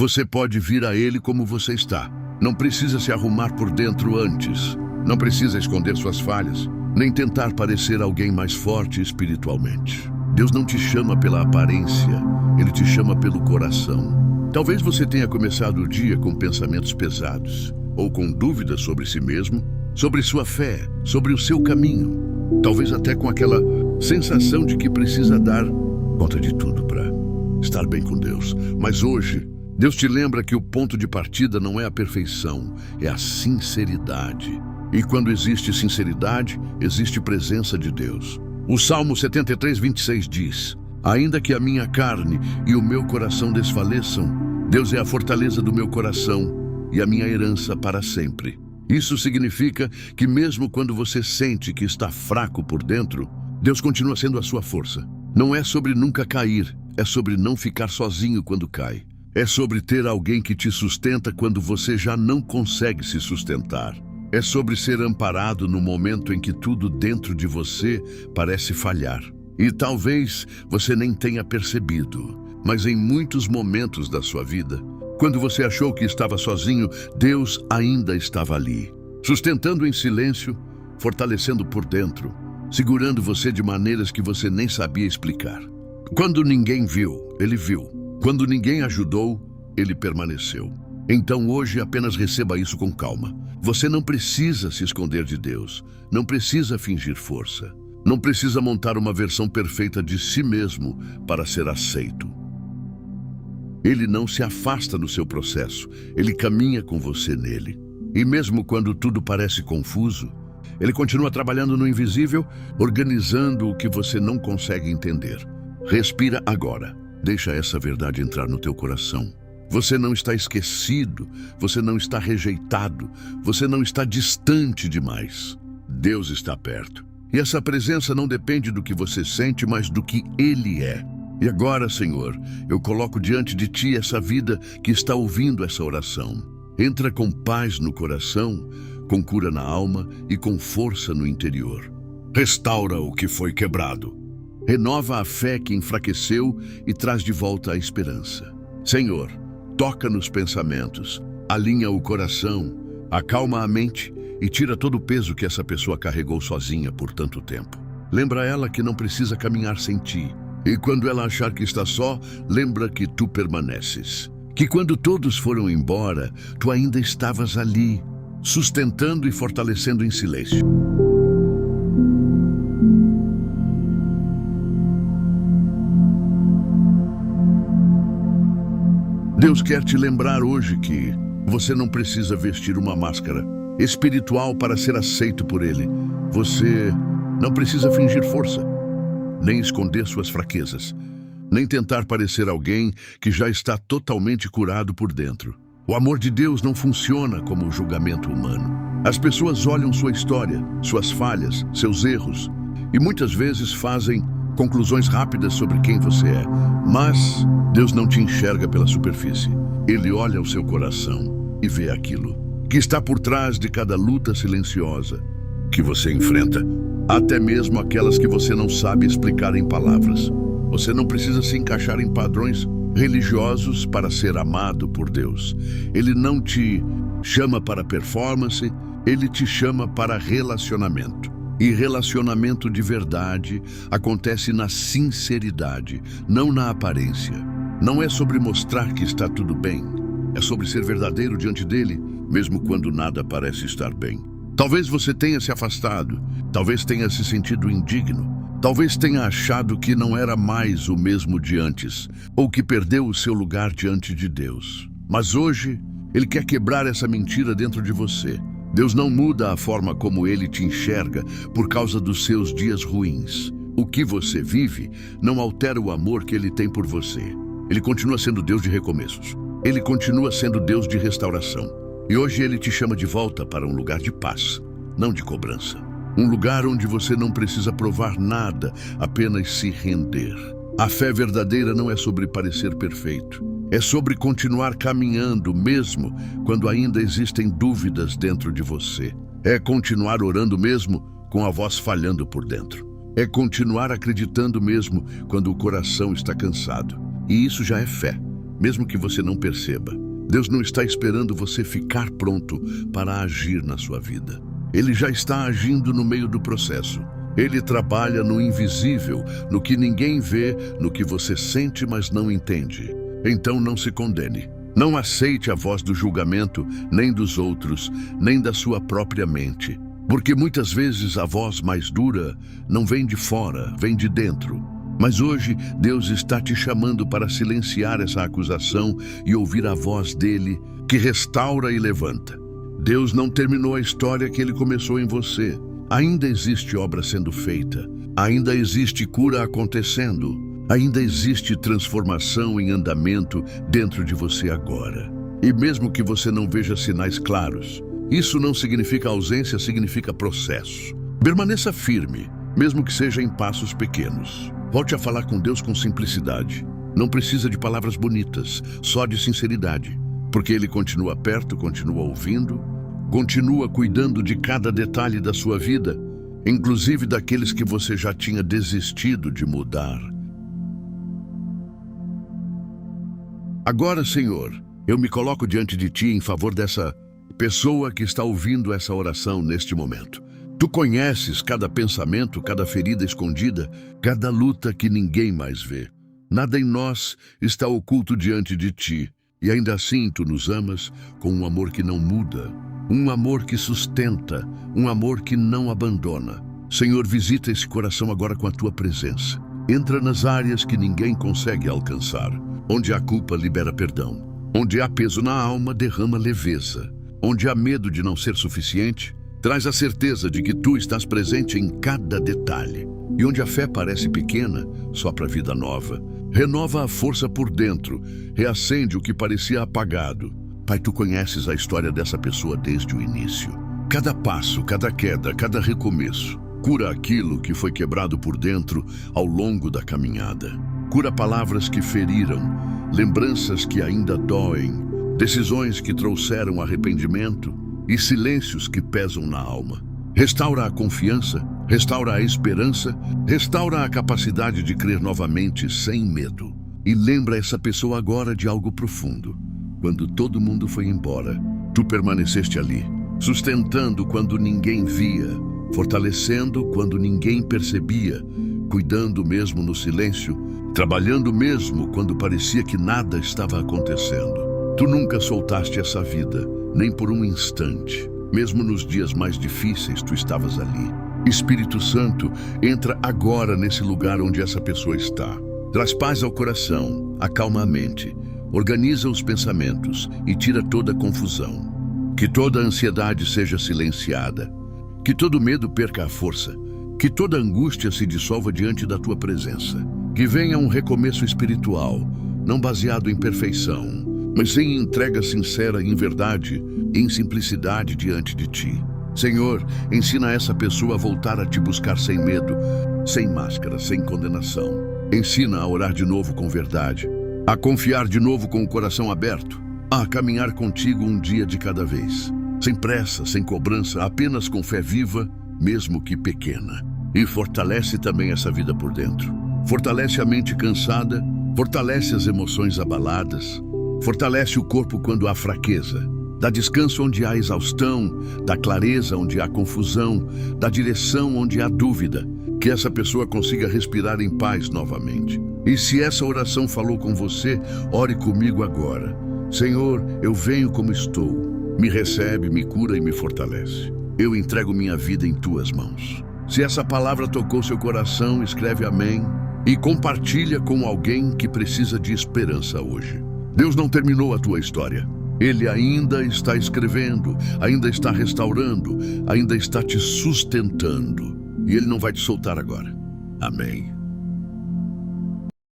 Você pode vir a Ele como você está. Não precisa se arrumar por dentro antes. Não precisa esconder suas falhas, nem tentar parecer alguém mais forte espiritualmente. Deus não te chama pela aparência, Ele te chama pelo coração. Talvez você tenha começado o dia com pensamentos pesados, ou com dúvidas sobre si mesmo, sobre sua fé, sobre o seu caminho. Talvez até com aquela sensação de que precisa dar conta de tudo para estar bem com Deus. Mas hoje, Deus te lembra que o ponto de partida não é a perfeição, é a sinceridade. E quando existe sinceridade, existe presença de Deus. O Salmo 73, 26 diz: ainda que a minha carne e o meu coração desfaleçam, Deus é a fortaleza do meu coração e a minha herança para sempre. Isso significa que mesmo quando você sente que está fraco por dentro, Deus continua sendo a sua força. Não é sobre nunca cair, é sobre não ficar sozinho quando cai. É sobre ter alguém que te sustenta quando você já não consegue se sustentar. É sobre ser amparado no momento em que tudo dentro de você parece falhar. E talvez você nem tenha percebido, mas em muitos momentos da sua vida, quando você achou que estava sozinho, Deus ainda estava ali, sustentando em silêncio, fortalecendo por dentro, segurando você de maneiras que você nem sabia explicar. Quando ninguém viu, Ele viu. Quando ninguém ajudou, Ele permaneceu. Então hoje apenas receba isso com calma. Você não precisa se esconder de Deus, não precisa fingir força, não precisa montar uma versão perfeita de si mesmo para ser aceito. Ele não se afasta no seu processo, Ele caminha com você nele. E mesmo quando tudo parece confuso, Ele continua trabalhando no invisível, organizando o que você não consegue entender. Respira agora, deixa essa verdade entrar no teu coração. Você não está esquecido, você não está rejeitado, você não está distante demais. Deus está perto. E essa presença não depende do que você sente, mas do que Ele é. E agora, Senhor, eu coloco diante de Ti essa vida que está ouvindo essa oração. Entra com paz no coração, com cura na alma e com força no interior. Restaura o que foi quebrado. Renova a fé que enfraqueceu e traz de volta a esperança. Senhor, toca nos pensamentos, alinha o coração, acalma a mente e tira todo o peso que essa pessoa carregou sozinha por tanto tempo. Lembra ela que não precisa caminhar sem Ti. E quando ela achar que está só, lembra que Tu permaneces. Que quando todos foram embora, Tu ainda estavas ali, sustentando e fortalecendo em silêncio. Deus quer te lembrar hoje que você não precisa vestir uma máscara espiritual para ser aceito por Ele. Você não precisa fingir força, nem esconder suas fraquezas, nem tentar parecer alguém que já está totalmente curado por dentro. O amor de Deus não funciona como o julgamento humano. As pessoas olham sua história, suas falhas, seus erros, e muitas vezes fazem conclusões rápidas sobre quem você é. Mas Deus não te enxerga pela superfície. Ele olha o seu coração e vê aquilo que está por trás de cada luta silenciosa que você enfrenta, até mesmo aquelas que você não sabe explicar em palavras. Você não precisa se encaixar em padrões religiosos para ser amado por Deus. Ele não te chama para performance, Ele te chama para relacionamento. E relacionamento de verdade acontece na sinceridade, não na aparência. Não é sobre mostrar que está tudo bem, é sobre ser verdadeiro diante dele, mesmo quando nada parece estar bem. Talvez você tenha se afastado, talvez tenha se sentido indigno, talvez tenha achado que não era mais o mesmo de antes, ou que perdeu o seu lugar diante de Deus. Mas hoje, Ele quer quebrar essa mentira dentro de você. Deus não muda a forma como Ele te enxerga por causa dos seus dias ruins. O que você vive não altera o amor que Ele tem por você. Ele continua sendo Deus de recomeços. Ele continua sendo Deus de restauração. E hoje Ele te chama de volta para um lugar de paz, não de cobrança. Um lugar onde você não precisa provar nada, apenas se render. A fé verdadeira não é sobre parecer perfeito. É sobre continuar caminhando mesmo quando ainda existem dúvidas dentro de você. É continuar orando mesmo com a voz falhando por dentro. É continuar acreditando mesmo quando o coração está cansado. E isso já é fé. mesmo que você não perceba. Deus não está esperando você ficar pronto para agir na sua vida. Ele já está agindo no meio do processo. Ele trabalha no invisível, no que ninguém vê, no que você sente, mas não entende. Então não se condene. Não aceite a voz do julgamento, nem dos outros, nem da sua própria mente. Porque muitas vezes a voz mais dura não vem de fora, vem de dentro. Mas hoje Deus está te chamando para silenciar essa acusação e ouvir a voz dele, que restaura e levanta. Deus não terminou a história que ele começou em você. Ainda existe obra sendo feita. Ainda existe cura acontecendo. Ainda existe transformação em andamento dentro de você agora. E mesmo que você não veja sinais claros, isso não significa ausência, significa processo. Permaneça firme, mesmo que seja em passos pequenos. Volte a falar com Deus com simplicidade. Não precisa de palavras bonitas, só de sinceridade. Porque Ele continua perto, continua ouvindo, continua cuidando de cada detalhe da sua vida, inclusive daqueles que você já tinha desistido de mudar. Agora, Senhor, eu me coloco diante de Ti em favor dessa pessoa que está ouvindo essa oração neste momento. Tu conheces cada pensamento, cada ferida escondida, cada luta que ninguém mais vê. Nada em nós está oculto diante de Ti, e ainda assim Tu nos amas com um amor que não muda, um amor que sustenta, um amor que não abandona. Senhor, visita esse coração agora com a Tua presença. Entra nas áreas que ninguém consegue alcançar. Onde há culpa, libera perdão. Onde há peso na alma, derrama leveza. Onde há medo de não ser suficiente, traz a certeza de que Tu estás presente em cada detalhe. E onde a fé parece pequena, sopra vida nova. Renova a força por dentro, reacende o que parecia apagado. Pai, Tu conheces a história dessa pessoa desde o início. Cada passo, cada queda, cada recomeço. Cura aquilo que foi quebrado por dentro ao longo da caminhada. Cura palavras que feriram, lembranças que ainda doem, decisões que trouxeram arrependimento e silêncios que pesam na alma. Restaura a confiança, restaura a esperança, restaura a capacidade de crer novamente sem medo. E lembra essa pessoa agora de algo profundo. Quando todo mundo foi embora, Tu permaneceste ali, sustentando quando ninguém via, fortalecendo quando ninguém percebia, cuidando mesmo no silêncio, trabalhando mesmo quando parecia que nada estava acontecendo. Tu nunca soltaste essa vida, nem por um instante. Mesmo nos dias mais difíceis, Tu estavas ali. Espírito Santo, entra agora nesse lugar onde essa pessoa está. Traz paz ao coração, acalma a mente, organiza os pensamentos e tira toda a confusão. Que toda a ansiedade seja silenciada. Que todo medo perca a força. Que toda angústia se dissolva diante da Tua presença. Que venha um recomeço espiritual, não baseado em perfeição, mas em entrega sincera em verdade e em simplicidade diante de Ti. Senhor, ensina essa pessoa a voltar a Te buscar sem medo, sem máscara, sem condenação. Ensina a orar de novo com verdade, a confiar de novo com o coração aberto, a caminhar contigo um dia de cada vez. Sem pressa, sem cobrança, apenas com fé viva, mesmo que pequena. E fortalece também essa vida por dentro. Fortalece a mente cansada, fortalece as emoções abaladas, fortalece o corpo quando há fraqueza, dá descanso onde há exaustão, dá clareza onde há confusão, dá direção onde há dúvida, que essa pessoa consiga respirar em paz novamente. E se essa oração falou com você, ore comigo agora. Senhor, eu venho como estou, me recebe, me cura e me fortalece. Eu entrego minha vida em Tuas mãos. Se essa palavra tocou seu coração, escreve amém e compartilha com alguém que precisa de esperança hoje. Deus não terminou a tua história. Ele ainda está escrevendo, ainda está restaurando, ainda está te sustentando. E Ele não vai te soltar agora. Amém.